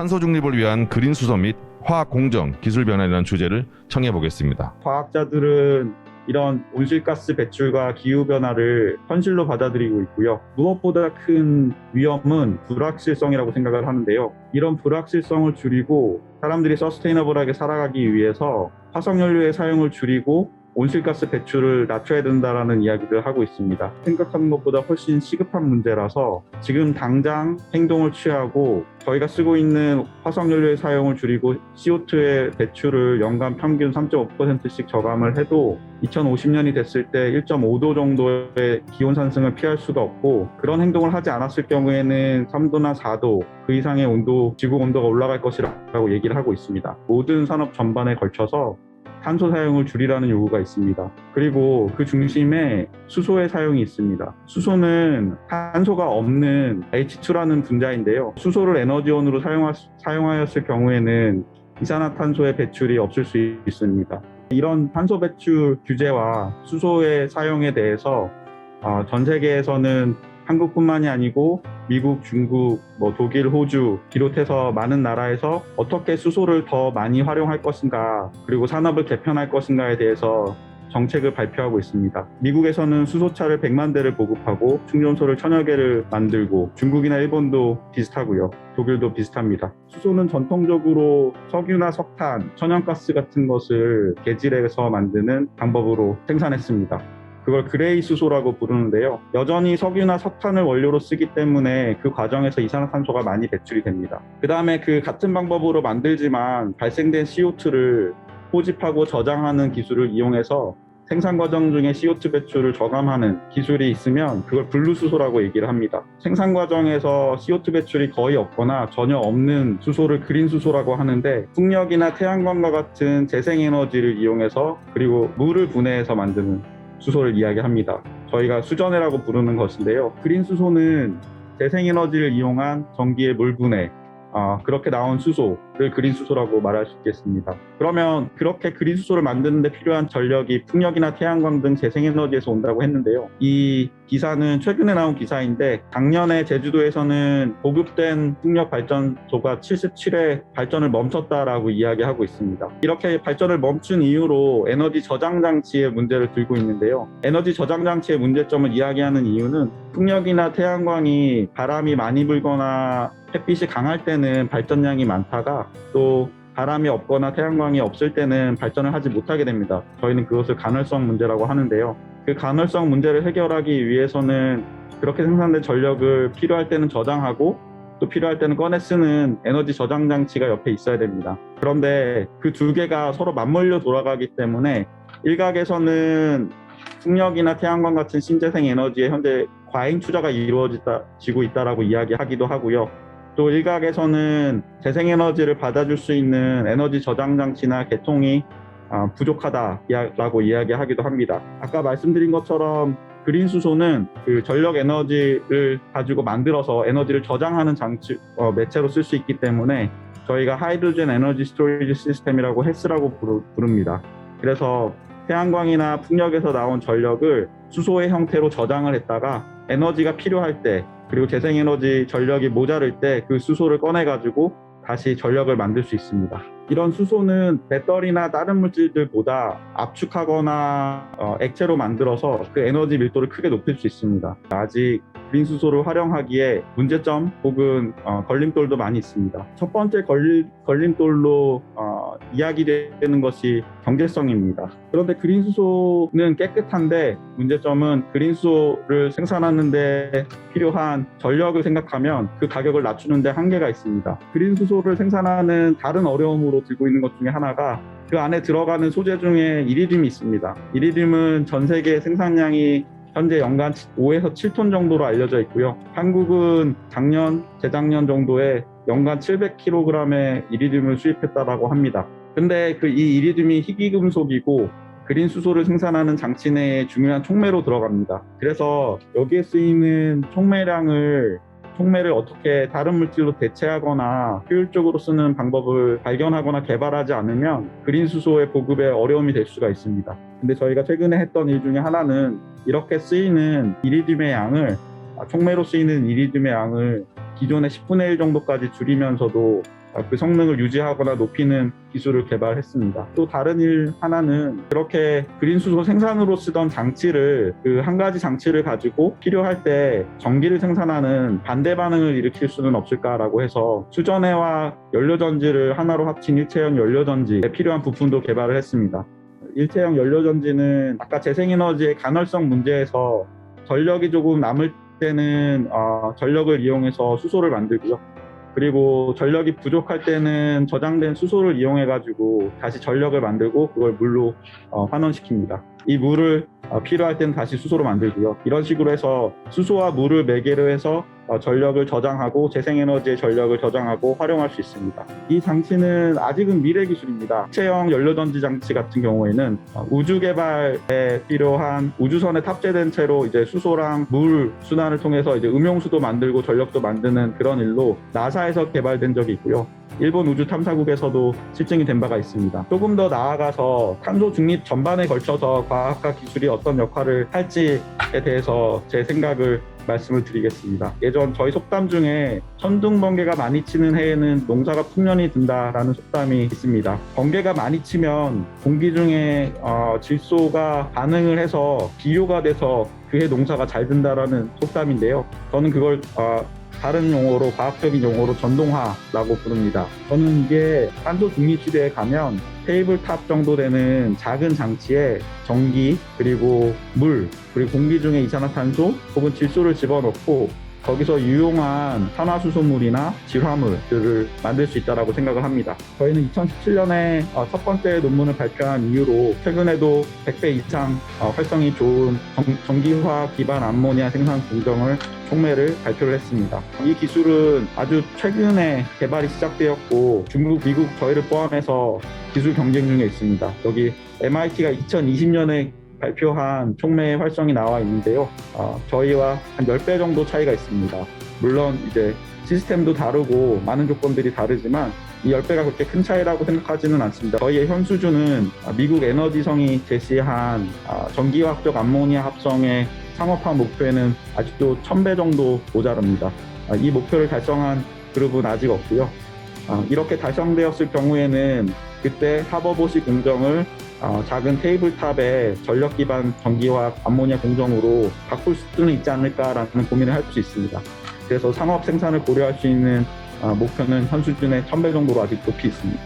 탄소 중립을 위한 그린 수소 및 화학 공정, 기술 변화라는 주제를 청해 보겠습니다. 과학자들은 이런 온실가스 배출과 기후변화를 현실로 받아들이고 있고요. 무엇보다 큰 위험은 불확실성이라고 생각을 하는데요. 이런 불확실성을 줄이고 사람들이 서스테이너블하게 살아가기 위해서 화석연료의 사용을 줄이고 온실가스 배출을 낮춰야 된다라는 이야기를 하고 있습니다. 생각하는 것보다 훨씬 시급한 문제라서 지금 당장 행동을 취하고 저희가 쓰고 있는 화석연료의 사용을 줄이고 CO2의 배출을 연간 평균 3.5%씩 저감을 해도 2050년이 됐을 때 1.5도 정도의 기온 상승을 피할 수가 없고, 그런 행동을 하지 않았을 경우에는 3도나 4도 그 이상의 지구 온도가 올라갈 것이라고 얘기를 하고 있습니다. 모든 산업 전반에 걸쳐서 탄소 사용을 줄이라는 요구가 있습니다. 그리고 그 중심에 수소의 사용이 있습니다. 수소는 탄소가 없는 H2라는 분자인데요. 수소를 에너지원으로 사용하였을 경우에는 이산화탄소의 배출이 없을 수 있습니다. 이런 탄소 배출 규제와 수소의 사용에 대해서 전 세계에서는 한국뿐만이 아니고 미국, 중국, 독일, 호주 비롯해서 많은 나라에서 어떻게 수소를 더 많이 활용할 것인가, 그리고 산업을 개편할 것인가에 대해서 정책을 발표하고 있습니다. 미국에서는 수소차를 100만 대를 보급하고 충전소를 1000여 개를 만들고, 중국이나 일본도 비슷하고요. 독일도 비슷합니다. 수소는 전통적으로 석유나 석탄, 천연가스 같은 것을 개질해서 만드는 방법으로 생산했습니다. 그걸 그레이 수소라고 부르는데요. 여전히 석유나 석탄을 원료로 쓰기 때문에 그 과정에서 이산화탄소가 많이 배출이 됩니다. 그 다음에 그 같은 방법으로 만들지만 발생된 CO2를 포집하고 저장하는 기술을 이용해서 생산 과정 중에 CO2 배출을 저감하는 기술이 있으면 그걸 블루수소라고 얘기를 합니다. 생산 과정에서 CO2 배출이 거의 없거나 전혀 없는 수소를 그린 수소라고 하는데, 풍력이나 태양광과 같은 재생에너지를 이용해서, 그리고 물을 분해해서 만드는 수소를 이야기합니다. 저희가 수전해라고 부르는 것인데요. 그린 수소는 재생에너지를 이용한 전기의 물분해, 그렇게 나온 수소를 그린 수소라고 말할 수 있겠습니다. 그러면 그렇게 그린 수소를 만드는 데 필요한 전력이 풍력이나 태양광 등 재생에너지에서 온다고 했는데요. 이 기사는 최근에 나온 기사인데, 작년에 제주도에서는 보급된 풍력 발전소가 77회 발전을 멈췄다라고 이야기하고 있습니다. 이렇게 발전을 멈춘 이유로 에너지 저장 장치의 문제를 들고 있는데요. 에너지 저장 장치의 문제점을 이야기하는 이유는 풍력이나 태양광이 바람이 많이 불거나 햇빛이 강할 때는 발전량이 많다가, 또 바람이 없거나 태양광이 없을 때는 발전을 하지 못하게 됩니다. 저희는 그것을 간헐성 문제라고 하는데요. 그 간헐성 문제를 해결하기 위해서는 그렇게 생산된 전력을 필요할 때는 저장하고 또 필요할 때는 꺼내 쓰는 에너지 저장 장치가 옆에 있어야 됩니다. 그런데 그 두 개가 서로 맞물려 돌아가기 때문에 일각에서는 풍력이나 태양광 같은 신재생 에너지에 현재 과잉 투자가 이루어지고 있다라고 이야기하기도 하고요. 또 일각에서는 재생에너지를 받아줄 수 있는 에너지 저장 장치나 계통이 부족하다라고 이야기하기도 합니다. 아까 말씀드린 것처럼 그린 수소는 그 전력 에너지를 가지고 만들어서 에너지를 저장하는 장치, 매체로 쓸 수 있기 때문에 저희가 하이드로젠 에너지 스토리지 시스템이라고 HES라고 부릅니다. 그래서 태양광이나 풍력에서 나온 전력을 수소의 형태로 저장을 했다가 에너지가 필요할 때, 그리고 재생에너지 전력이 모자랄 때 그 수소를 꺼내가지고 다시 전력을 만들 수 있습니다. 이런 수소는 배터리나 다른 물질들보다 압축하거나 액체로 만들어서 그 에너지 밀도를 크게 높일 수 있습니다. 아직 그린 수소를 활용하기에 문제점 혹은 걸림돌도 많이 있습니다. 첫 번째 걸림돌로 이야기되는 것이 경제성입니다. 그런데 그린 수소는 깨끗한데, 문제점은 그린 수소를 생산하는 데 필요한 전력을 생각하면 그 가격을 낮추는 데 한계가 있습니다. 그린 수소를 생산하는 다른 어려움으로 들고 있는 것 중에 하나가 그 안에 들어가는 소재 중에 이리듐이 있습니다. 이리듐은 전 세계 생산량이 현재 연간 5에서 7톤 정도로 알려져 있고요. 한국은 재작년 정도에 연간 700kg의 이리듐을 수입했다고 합니다. 근데 이 이리듐이 희귀금속이고 그린 수소를 생산하는 장치 내에 중요한 촉매로 들어갑니다. 그래서 여기에 쓰이는 촉매를 어떻게 다른 물질로 대체하거나 효율적으로 쓰는 방법을 발견하거나 개발하지 않으면 그린 수소의 보급에 어려움이 될 수가 있습니다. 근데 저희가 최근에 했던 일 중에 하나는 이렇게 쓰이는 이리듐의 양을, 촉매로 쓰이는 이리듐의 양을 기존의 10분의 1 정도까지 줄이면서도 그 성능을 유지하거나 높이는 기술을 개발했습니다. 또 다른 일 하나는 그렇게 그린 수소 생산으로 쓰던 장치를 그 한 가지 장치를 가지고 필요할 때 전기를 생산하는 반대 반응을 일으킬 수는 없을까라고 해서 수전해와 연료전지를 하나로 합친 일체형 연료전지에 필요한 부품도 개발을 했습니다. 일체형 연료전지는 아까 재생에너지의 간헐성 문제에서 전력이 조금 남을 때는 전력을 이용해서 수소를 만들고요. 그리고 전력이 부족할 때는 저장된 수소를 이용해가지고 다시 전력을 만들고 그걸 물로 환원시킵니다. 이 물을 필요할 때는 다시 수소로 만들고요. 이런 식으로 해서 수소와 물을 매개로 해서 전력을 저장하고 재생에너지의 전력을 저장하고 활용할 수 있습니다. 이 장치는 아직은 미래 기술입니다. 일체형 연료전지 장치 같은 경우에는 우주 개발에 필요한 우주선에 탑재된 채로 이제 수소랑 물 순환을 통해서 이제 음용수도 만들고 전력도 만드는 그런 일로 나사에서 개발된 적이 있고요. 일본 우주 탐사국에서도 실증이 된 바가 있습니다. 조금 더 나아가서 탄소 중립 전반에 걸쳐서 과학과 기술이 어떤 역할을 할지에 대해서 제 생각을 말씀을 드리겠습니다. 예전 저희 속담 중에 천둥 번개가 많이 치는 해에는 농사가 풍년이 든다라는 속담이 있습니다. 번개가 많이 치면 공기 중에 질소가 반응을 해서 기효가 돼서 그해 농사가 잘 된다라는 속담인데요. 저는 그걸 다른 용어로 과학적인 용어로 전동화라고 부릅니다. 저는 이게 탄소 중립 시대에 가면 테이블탑 정도 되는 작은 장치에 전기 그리고 물 그리고 공기 중에 이산화탄소 혹은 질소를 집어넣고 거기서 유용한 산화수소물이나 질화물들을 만들 수 있다고 생각을 합니다. 저희는 2017년에 첫 번째 논문을 발표한 이후로 최근에도 100배 이상 활성이 좋은 전기화 기반 암모니아 생산 공정을 촉매를 발표를 했습니다. 이 기술은 아주 최근에 개발이 시작되었고 중국, 미국 저희를 포함해서 기술 경쟁 중에 있습니다. 여기 MIT가 2020년에 발표한 촉매 활성이 나와 있는데요. 저희와 한 10배 정도 차이가 있습니다. 물론 이제 시스템도 다르고 많은 조건들이 다르지만 이 10배가 그렇게 큰 차이라고 생각하지는 않습니다. 저희의 현 수준은 미국 에너지성이 제시한 전기화학적 암모니아 합성의 상업화 목표에는 아직도 1000배 정도 모자랍니다. 이 목표를 달성한 그룹은 아직 없고요. 이렇게 달성되었을 경우에는 그때 하버보시 공정을 작은 테이블탑에 전력 기반 전기화학 암모니아 공정으로 바꿀 수는 있지 않을까라는 고민을 할 수 있습니다. 그래서 상업 생산을 고려할 수 있는 목표는 현 수준의 1000배 정도로 아직 높이 있습니다.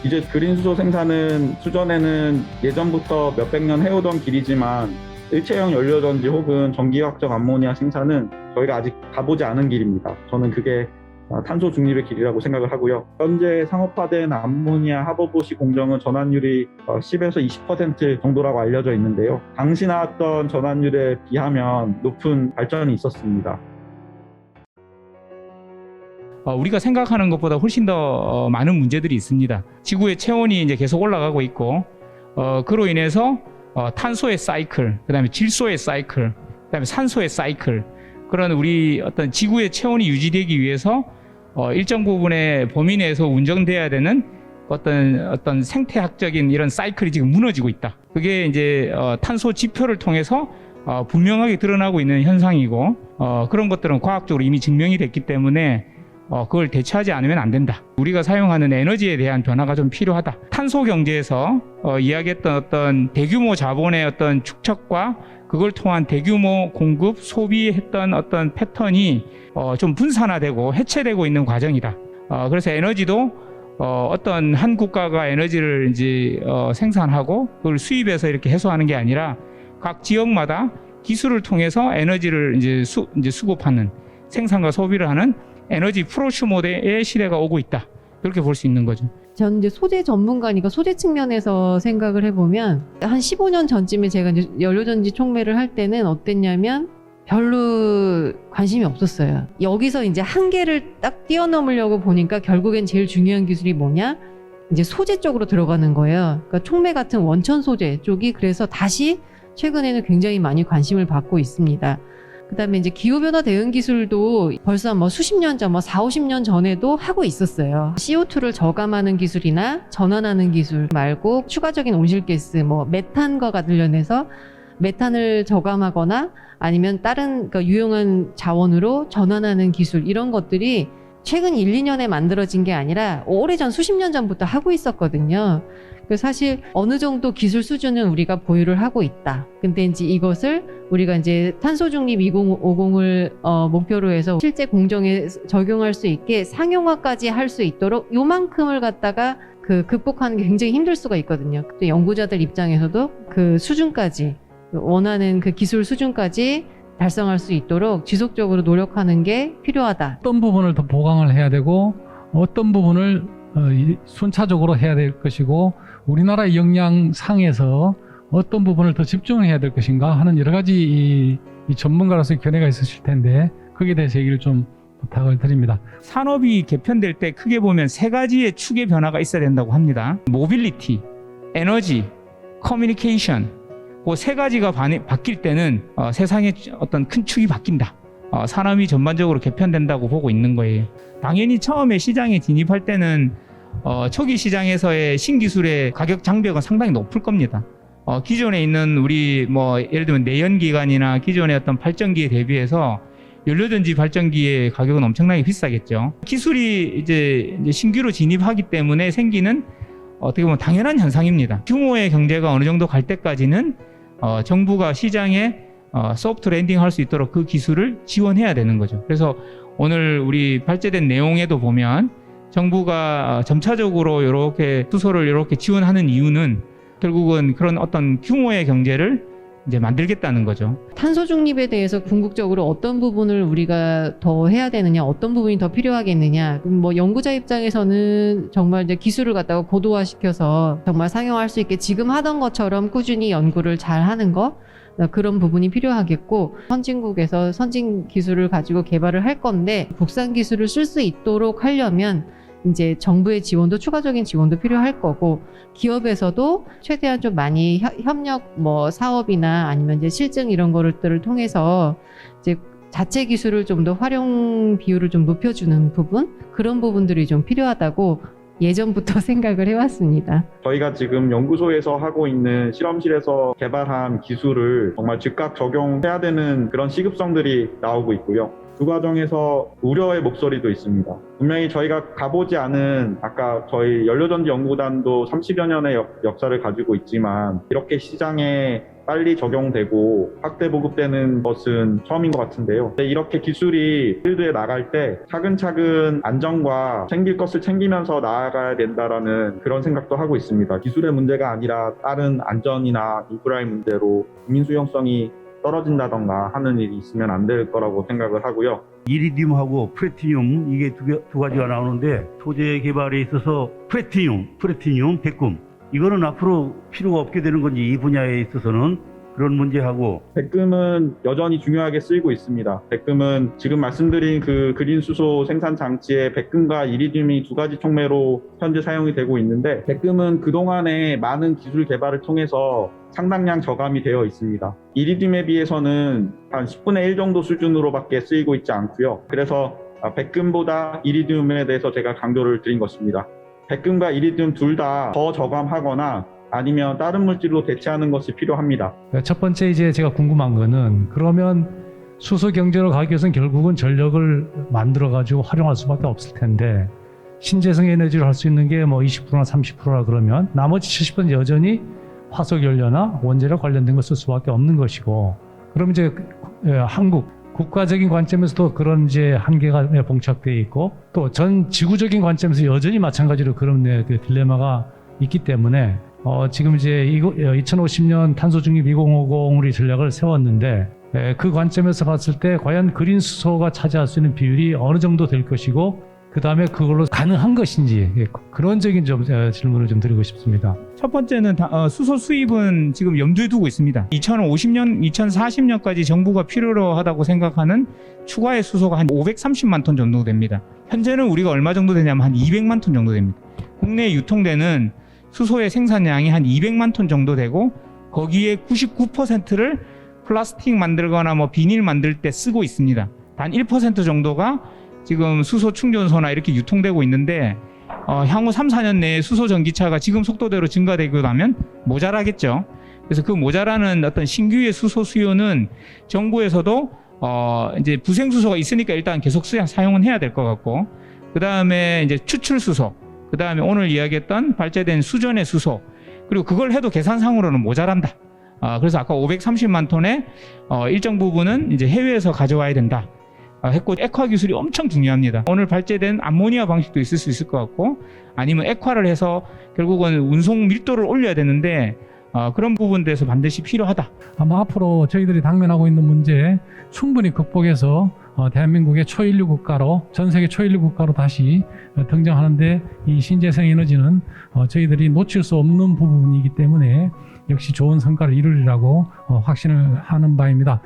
이제 그린 수소 생산은 수전에는 예전부터 몇백 년 해오던 길이지만 일체형 연료전지 혹은 전기화학적 암모니아 생산은 저희가 아직 가보지 않은 길입니다. 저는 그게 탄소 중립의 길이라고 생각을 하고요. 현재 상업화된 암모니아 하버보시 공정은 전환율이 10에서 20% 정도라고 알려져 있는데요. 당시 나왔던 전환율에 비하면 높은 발전이 있었습니다. 우리가 생각하는 것보다 훨씬 더 많은 문제들이 있습니다. 지구의 체온이 이제 계속 올라가고 있고, 그로 인해서 탄소의 사이클, 그다음에 질소의 사이클, 그다음에 산소의 사이클, 그런 우리 어떤 지구의 체온이 유지되기 위해서 일정 부분의 범위 내에서 운정돼야 되는 어떤 생태학적인 이런 사이클이 지금 무너지고 있다. 그게 이제 탄소 지표를 통해서 분명하게 드러나고 있는 현상이고, 그런 것들은 과학적으로 이미 증명이 됐기 때문에 그걸 대처하지 않으면 안 된다. 우리가 사용하는 에너지에 대한 변화가 좀 필요하다. 탄소 경제에서 이야기했던 어떤 대규모 자본의 어떤 축적과 그걸 통한 대규모 공급, 소비했던 어떤 패턴이 좀 분산화되고 해체되고 있는 과정이다. 그래서 에너지도 어떤 한 국가가 에너지를 이제 생산하고 그걸 수입해서 이렇게 해소하는 게 아니라 각 지역마다 기술을 통해서 에너지를 이제 수급하는 생산과 소비를 하는 에너지 프로슈머의 시대가 오고 있다. 그렇게 볼 수 있는 거죠. 저는 이제 소재 전문가니까 소재 측면에서 생각을 해보면 한 15년 전쯤에 제가 이제 연료전지 촉매를 할 때는 어땠냐면 별로 관심이 없었어요. 여기서 이제 한계를 딱 뛰어넘으려고 보니까 결국엔 제일 중요한 기술이 뭐냐? 이제 소재 쪽으로 들어가는 거예요. 그러니까 촉매 같은 원천 소재 쪽이 그래서 다시 최근에는 굉장히 많이 관심을 받고 있습니다. 그다음에 이제 기후변화 대응 기술도 벌써 수십 년 전, 4, 50년 전에도 하고 있었어요. CO2를 저감하는 기술이나 전환하는 기술 말고 추가적인 온실가스, 메탄과 관련해서 메탄을 저감하거나 아니면 다른 유용한 자원으로 전환하는 기술 이런 것들이 최근 1, 2년에 만들어진 게 아니라 오래전 수십 년 전부터 하고 있었거든요. 그래서 사실 어느 정도 기술 수준은 우리가 보유를 하고 있다. 근데 이제 이것을 우리가 이제 탄소 중립 2050을 목표로 해서 실제 공정에 적용할 수 있게 상용화까지 할 수 있도록 요만큼을 갖다가 극복하는 게 굉장히 힘들 수가 있거든요. 또 연구자들 입장에서도 그 수준까지 원하는 그 기술 수준까지 달성할 수 있도록 지속적으로 노력하는 게 필요하다. 어떤 부분을 더 보강을 해야 되고 어떤 부분을 순차적으로 해야 될 것이고 우리나라의 역량상에서 어떤 부분을 더 집중해야 될 것인가 하는 여러 가지 이 전문가로서의 견해가 있으실 텐데 거기에 대해서 얘기를 좀 부탁을 드립니다. 산업이 개편될 때 크게 보면 세 가지의 축의 변화가 있어야 된다고 합니다. 모빌리티, 에너지, 커뮤니케이션. 그 세 가지가 바뀔 때는 세상의 어떤 큰 축이 바뀐다. 산업이 전반적으로 개편된다고 보고 있는 거예요. 당연히 처음에 시장에 진입할 때는 초기 시장에서의 신기술의 가격 장벽은 상당히 높을 겁니다. 기존에 있는 우리 예를 들면 내연기관이나 기존의 어떤 발전기에 대비해서 연료전지 발전기의 가격은 엄청나게 비싸겠죠. 기술이 이제 신규로 진입하기 때문에 생기는 어떻게 보면 당연한 현상입니다. 규모의 경제가 어느 정도 갈 때까지는 정부가 시장에 소프트 랜딩 할 수 있도록 그 기술을 지원해야 되는 거죠. 그래서 오늘 우리 발제된 내용에도 보면 정부가 점차적으로 이렇게 수소를 이렇게 지원하는 이유는 결국은 그런 어떤 규모의 경제를 이제 만들겠다는 거죠. 탄소 중립에 대해서 궁극적으로 어떤 부분을 우리가 더 해야 되느냐, 어떤 부분이 더 필요하겠느냐. 연구자 입장에서는 정말 이제 기술을 갖다가 고도화시켜서 정말 상용할 수 있게 지금 하던 것처럼 꾸준히 연구를 잘 하는 거, 그런 부분이 필요하겠고, 선진국에서 선진 기술을 가지고 개발을 할 건데 국산 기술을 쓸 수 있도록 하려면 이제 정부의 지원도 추가적인 지원도 필요할 거고, 기업에서도 최대한 좀 많이 협력 사업이나 아니면 이제 실증 이런 것들을 통해서 이제 자체 기술을 좀 더 활용 비율을 좀 높여주는 부분, 그런 부분들이 좀 필요하다고 예전부터 생각을 해왔습니다. 저희가 지금 연구소에서 하고 있는 실험실에서 개발한 기술을 정말 즉각 적용해야 되는 그런 시급성들이 나오고 있고요. 그 과정에서 우려의 목소리도 있습니다. 분명히 저희가 가보지 않은, 아까 저희 연료전지 연구단도 30여 년의 역사를 가지고 있지만 이렇게 시장에 빨리 적용되고 확대 보급되는 것은 처음인 것 같은데요. 이렇게 기술이 필드에 나갈 때 차근차근 안전과 챙길 것을 챙기면서 나아가야 된다라는 그런 생각도 하고 있습니다. 기술의 문제가 아니라 다른 안전이나 인프라의 문제로 국민 수용성이 떨어진다던가 하는 일이 있으면 안 될 거라고 생각을 하고요. 이리듐하고 프래티늄 이게 두 가지가 나오는데 소재 개발에 있어서 프래티늄, 백금 이거는 앞으로 필요가 없게 되는 건지 이 분야에 있어서는 그런 문제하고 백금은 여전히 중요하게 쓰이고 있습니다. 백금은 지금 말씀드린 그 그린 수소 생산 장치에 백금과 이리듐이 두 가지 촉매로 현재 사용이 되고 있는데 백금은 그동안에 많은 기술 개발을 통해서 상당량 저감이 되어 있습니다. 이리듐에 비해서는 한 10분의 1 정도 수준으로밖에 쓰이고 있지 않고요. 그래서 백금보다 이리듐에 대해서 제가 강조를 드린 것입니다. 백금과 이리듐 둘 다 더 저감하거나 아니면 다른 물질로 대체하는 것이 필요합니다. 첫 번째 이제 제가 궁금한 거는 그러면 수소 경제로 가기 위해서는 결국은 전력을 만들어 가지고 활용할 수밖에 없을 텐데 신재생 에너지를 할 수 있는 게 20%나 30%라 그러면 나머지 70%는 여전히 화석 연료나 원재료 관련된 걸 쓸 수밖에 없는 것이고, 그럼 이제 한국 국가적인 관점에서도 그런 이제 한계가 봉착되어 있고 또 전 지구적인 관점에서 여전히 마찬가지로 그런 딜레마가 있기 때문에 지금 이제 2050년 탄소 중립 2050 우리 전략을 세웠는데 그 관점에서 봤을 때 과연 그린 수소가 차지할 수 있는 비율이 어느 정도 될 것이고 그 다음에 그걸로 가능한 것인지 그런적인 질문을 좀 드리고 싶습니다. 첫 번째는 수소 수입은 지금 염두에 두고 있습니다. 2050년, 2040년까지 정부가 필요로 하다고 생각하는 추가의 수소가 한 530만 톤 정도 됩니다. 현재는 우리가 얼마 정도 되냐면 한 200만 톤 정도 됩니다. 국내에 유통되는 수소의 생산량이 한 200만 톤 정도 되고 거기에 99%를 플라스틱 만들거나 비닐 만들 때 쓰고 있습니다. 단 1% 정도가 지금 수소 충전소나 이렇게 유통되고 있는데 향후 3, 4년 내에 수소 전기차가 지금 속도대로 증가되고 나면 모자라겠죠. 그래서 그 모자라는 어떤 신규의 수소 수요는 정부에서도 이제 부생수소가 있으니까 일단 계속 사용은 해야 될 것 같고 그 다음에 이제 추출 수소, 그 다음에 오늘 이야기했던 발제된 수전의 수소, 그리고 그걸 해도 계산상으로는 모자란다. 그래서 아까 530만 톤의 일정 부분은 이제 해외에서 가져와야 된다. 했고, 액화 기술이 엄청 중요합니다. 오늘 발제된 암모니아 방식도 있을 수 있을 것 같고, 아니면 액화를 해서 결국은 운송 밀도를 올려야 되는데, 그런 부분들에서 반드시 필요하다. 아마 앞으로 저희들이 당면하고 있는 문제 충분히 극복해서 대한민국의 초일류 국가로, 전 세계 초일류 국가로 다시 등장하는데 이 신재생 에너지는 저희들이 놓칠 수 없는 부분이기 때문에 역시 좋은 성과를 이루리라고 확신을 하는 바입니다.